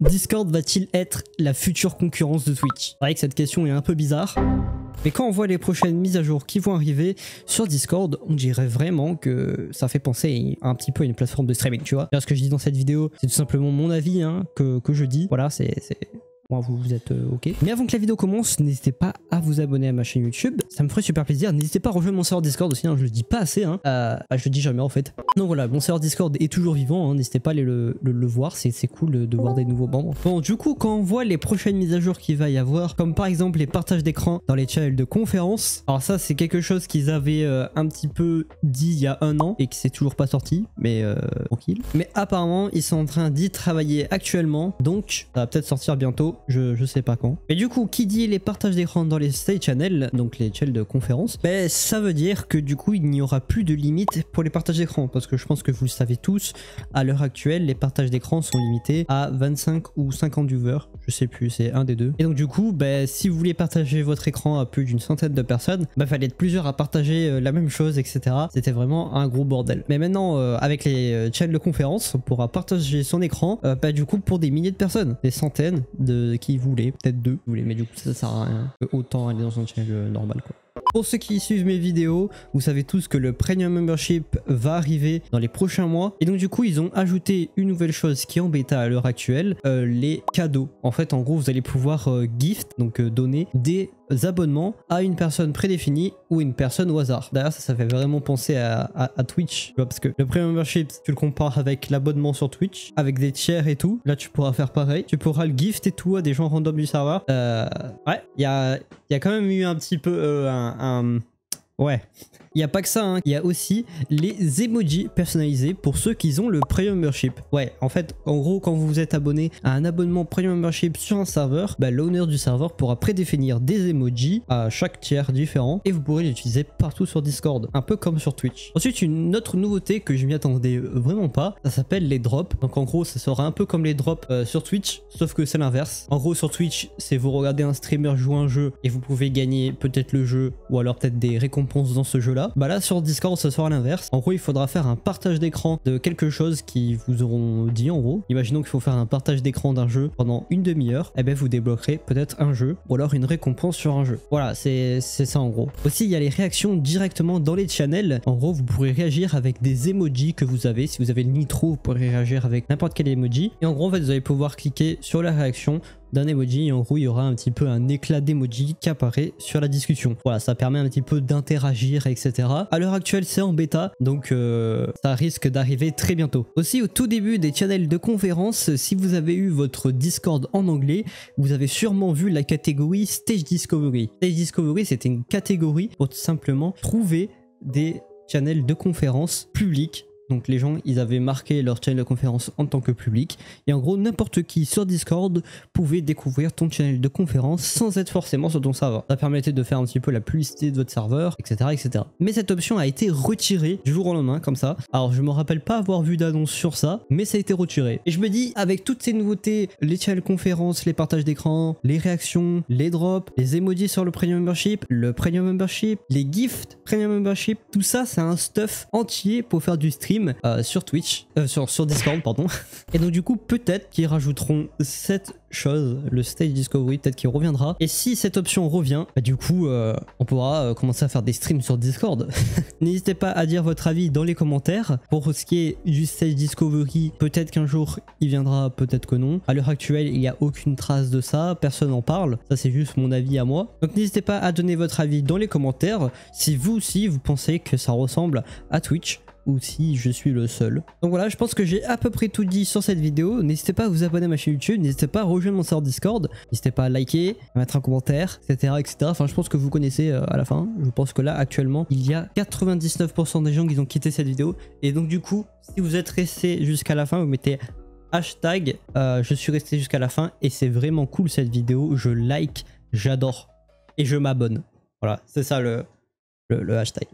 Discord va-t-il être la future concurrence de Twitch? C'est vrai que cette question est un peu bizarre. Mais quand on voit les prochaines mises à jour qui vont arriver sur Discord, on dirait vraiment que ça fait penser un petit peu à une plateforme de streaming, tu vois. Ce que je dis dans cette vidéo, c'est tout simplement mon avis hein, que je dis. Voilà, c'est... Bon, vous êtes ok. Mais avant que la vidéo commence, n'hésitez pas à vous abonner à ma chaîne YouTube. Ça me ferait super plaisir. N'hésitez pas à rejoindre mon serveur Discord aussi. Hein, je le dis pas assez. Hein. Je le dis jamais en fait. Donc voilà, mon serveur Discord est toujours vivant. Hein, n'hésitez pas à aller le voir. C'est cool de voir des nouveaux membres. Bon, du coup, quand on voit les prochaines mises à jour qu'il va y avoir, comme par exemple les partages d'écran dans les channels de conférences. Alors ça, c'est quelque chose qu'ils avaient un petit peu dit il y a un an et qui s'est toujours pas sorti. Mais tranquille. Mais apparemment, ils sont en train d'y travailler actuellement. Donc, ça va peut-être sortir bientôt. Je sais pas quand. Et du coup, qui dit les partages d'écran dans les stage channels, donc les channels de conférence, ben ça veut dire que du coup, il n'y aura plus de limite pour les partages d'écran. Parce que je pense que vous le savez tous, à l'heure actuelle, les partages d'écran sont limités à 25 ou 50 viewers. Je sais plus, c'est un des deux. Et donc du coup, ben, si vous voulez partager votre écran à plus d'une centaine de personnes, ben, fallait être plusieurs à partager la même chose, etc. C'était vraiment un gros bordel. Mais maintenant, avec les channels de conférence, on pourra partager son écran, ben, du coup, pour des milliers de personnes, des centaines de qui voulez, peut-être deux, vous voulez, mais du coup ça sert à rien. Autant aller dans un channel normal quoi. Pour ceux qui suivent mes vidéos, vous savez tous que le Premium Membership va arriver dans les prochains mois. Et donc du coup, ils ont ajouté une nouvelle chose qui est en bêta à l'heure actuelle, les cadeaux. En fait, en gros, vous allez pouvoir gift, donc donner des abonnements à une personne prédéfinie ou une personne au hasard. D'ailleurs, ça fait vraiment penser à Twitch, tu vois, parce que le Premium Membership, tu le compares avec l'abonnement sur Twitch, avec des tiers et tout. Là, tu pourras faire pareil. Tu pourras le gift et tout à des gens random du serveur. Ouais, il y a quand même eu un petit peu ouais. Il n'y a pas que ça, hein. Il y a aussi les emojis personnalisés pour ceux qui ont le Premium Membership. Ouais, en fait, en gros, quand vous êtes abonné à un abonnement Premium Membership sur un serveur, bah, l'owner du serveur pourra prédéfinir des emojis à chaque tiers différent et vous pourrez les utiliser partout sur Discord, un peu comme sur Twitch. Ensuite, une autre nouveauté que je m'y attendais vraiment pas, ça s'appelle les drops. Donc en gros, ça sera un peu comme les drops sur Twitch, sauf que c'est l'inverse. En gros, sur Twitch, c'est vous regardez un streamer jouer un jeu et vous pouvez gagner peut-être le jeu ou alors peut-être des récompenses dans ce jeu-là. Bah là sur Discord ça sera l'inverse. En gros il faudra faire un partage d'écran de quelque chose qui vous auront dit en gros. Imaginons qu'il faut faire un partage d'écran d'un jeu pendant une demi-heure. Et bien vous débloquerez peut-être un jeu ou alors une récompense sur un jeu. Voilà c'est ça en gros. Aussi il y a les réactions directement dans les channels. En gros vous pourrez réagir avec des emojis que vous avez. Si vous avez le nitro vous pourrez réagir avec n'importe quel emoji. Et en gros en fait vous allez pouvoir cliquer sur la réaction d'un emoji et en gros il y aura un petit peu un éclat d'emoji qui apparaît sur la discussion. Voilà, ça permet un petit peu d'interagir, etc. À l'heure actuelle c'est en bêta, donc ça risque d'arriver très bientôt. Aussi au tout début des channels de conférence, si vous avez eu votre Discord en anglais, vous avez sûrement vu la catégorie Stage Discovery. Stage Discovery c'était une catégorie pour tout simplement trouver des channels de conférence publics. Donc les gens, ils avaient marqué leur channel de conférence en tant que public. Et en gros, n'importe qui sur Discord pouvait découvrir ton channel de conférence sans être forcément sur ton serveur. Ça permettait de faire un petit peu la publicité de votre serveur, etc. etc. Mais cette option a été retirée du jour au lendemain, comme ça. Alors je me rappelle pas avoir vu d'annonce sur ça, mais ça a été retiré. Et je me dis, avec toutes ces nouveautés, les channels conférences, les partages d'écran, les réactions, les drops, les emojis sur le Premium Membership, le Premium Membership, les gifts Premium Membership, tout ça, c'est un stuff entier pour faire du stream sur Twitch, sur Discord pardon. Et donc du coup peut-être qu'ils rajouteront cette chose, le Stage Discovery, peut-être qu'il reviendra. Et si cette option revient, bah, du coup on pourra commencer à faire des streams sur Discord. N'hésitez pas à dire votre avis dans les commentaires. Pour ce qui est du Stage Discovery, peut-être qu'un jour il viendra, peut-être que non. À l'heure actuelle il n'y a aucune trace de ça, personne n'en parle, ça c'est juste mon avis à moi. Donc n'hésitez pas à donner votre avis dans les commentaires si vous aussi vous pensez que ça ressemble à Twitch ou si je suis le seul. Donc voilà, je pense que j'ai à peu près tout dit sur cette vidéo. N'hésitez pas à vous abonner à ma chaîne YouTube, n'hésitez pas à rejoindre mon serveur Discord, n'hésitez pas à liker, à mettre un commentaire, etc. etc. Enfin, je pense que vous connaissez à la fin. Je pense que là, actuellement, il y a 99% des gens qui ont quitté cette vidéo. Et donc du coup, si vous êtes resté jusqu'à la fin, vous mettez hashtag je suis resté jusqu'à la fin et c'est vraiment cool cette vidéo. Je like, j'adore et je m'abonne. Voilà, c'est ça le hashtag.